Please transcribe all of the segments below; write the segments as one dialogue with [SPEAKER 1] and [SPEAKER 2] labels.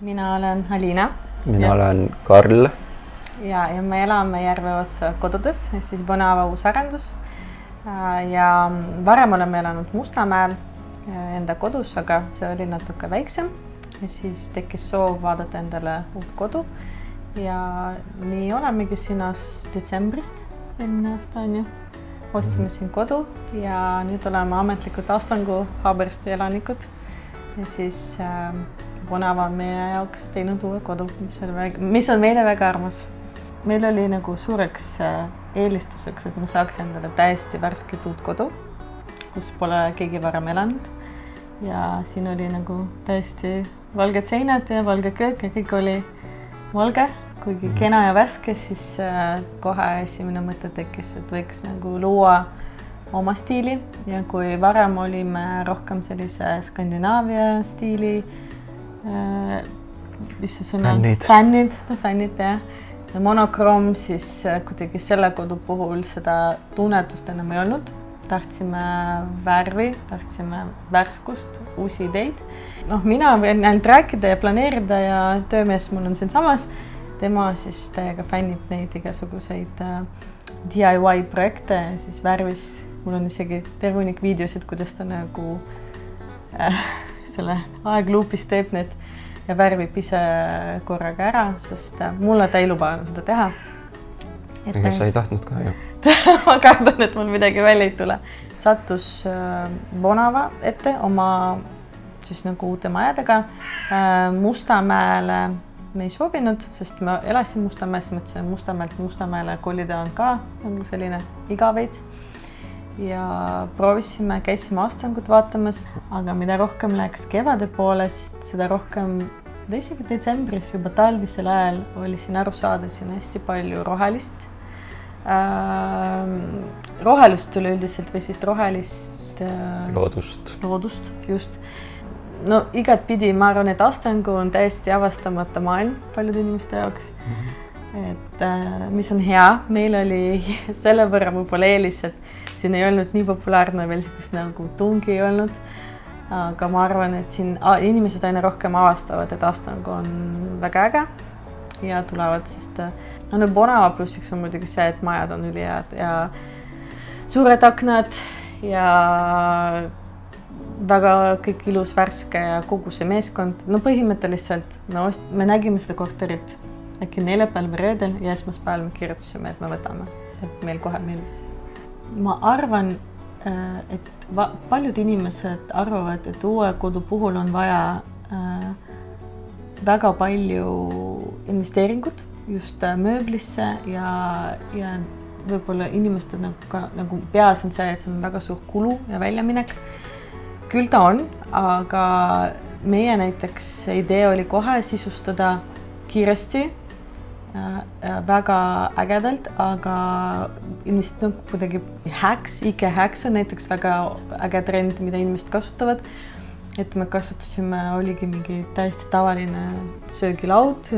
[SPEAKER 1] Mina olen Alina.
[SPEAKER 2] Mina olen Karl.
[SPEAKER 1] Ja me elame Järveotsa kodudes, siis Bonava uus arendus. Ja varem oleme elanud Mustamäel enda kodus, aga see oli natuke väiksem. Ja siis tekkis soov vaadata endale uut kodu. Ja nii olemegi siin detsembrist enne aasta on ju. Ostsime siin kodu ja nüüd oleme ametlikult Astangu Haabersti elanikud. Ja siis Bonava on meie jaoks teinud uue kodu, mis on meile väga armas. Meil oli nagu suureks eelistuseks, et me saaks endale täiesti värsket uut kodu, kus pole keegi varem elanud. Ja siin oli nagu täiesti valged seinad ja valge köök ja kõik oli valge. Kuigi kena ja värske, siis kohe esimene mõte tekkis, et võiks nagu luua oma stiili. Ja kui varem olime rohkem sellise Skandinaavia stiili fännid ja monokroom, siis kuidagi selle kodu puhul seda tunnetust enam ei olnud. Tahtsime värvi, tahtsime värskust, uusi ideid. Mina võin ainult rääkida ja planeerida ja töömees mul on siin samas. Tema siis täiega fännib neid igasuguseid DIY projekte ja siis värvis. Mul on isegi terve hunnik videosid, kuidas ta nagu selle aegluupis teeb need ja värvib ise korraga ära, sest mulle ta ei luba seda teha.
[SPEAKER 2] Ega sa ei tahtnud ka ju?
[SPEAKER 1] Ma kardan, et mul midagi välja ei tule. Sattus Bonava ette oma siis nagu uute majadega. Mustamäele me ei soovinud, sest ma elasin Mustamäes, mõtlesin Mustamäelt Mustamäele kolida on ka nagu selline igaveits. Ja proovisime, käisime Astangut vaatamas, aga mida rohkem läks kevade poole, seda rohkem, isegi detsembris juba talvisel ajal oli siin aru saada, siin hästi palju rohelist. Rohelust üleüldiselt või siis rohelist loodust, just. No igat pidi, ma arvan, et Astangu on täiesti avastamata maailm paljude inimeste jaoks. Et mis on hea, meil oli selle võrra võib-olla eelis, et siin ei olnud nii populaarne veel sellist nagu tungi ei olnud. Aga ma arvan, et siin inimesed aina rohkem avastavad, et Astangu on väga äge ja tulevad, sest Bonava plussiks on muidugi see, et majad on ülihead ja suured aknad ja väga kõik ilus värske ja kogu see meeskond. Põhimõtteliselt me nägime seda korterit äkki neljapäeval või reedel ja esmaspäeval me kirjutasime, et me võtame, et meil kohe meeldis. Ma arvan, et paljud inimesed arvavad, et uue kodu puhul on vaja väga palju investeeringut just mööblisse ja võib-olla inimestel nagu peas on see, et see on väga suur kulu ja väljaminek. Küll ta on, aga meie näiteks idee oli kohe sisustada kiiresti, väga ägedalt, aga kuidagi IKEA Hacks on näiteks väga äge trend, mida inimesed kasutavad. Et me kasutasime, oligi mingi täiesti tavaline söögilaud,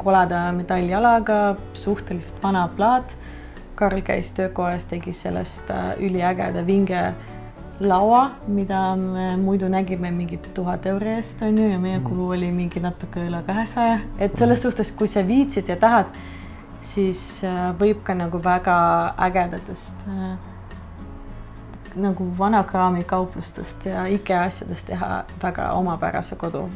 [SPEAKER 1] koleda metalljalaga, suhteliselt vana plaat. Karl käis töökojas, tegi sellest üliägeda vinge laua, mida me muidu nägime mingi 1000 euro eest on ju ja meie kulu oli mingi natuke üle 200. Et selles suhtes, kui sa viitsid ja tahad, siis võib ka nagu väga ägedatest nagu vanakraami kauplustest ja IKEA asjadest teha väga omapärase kodu.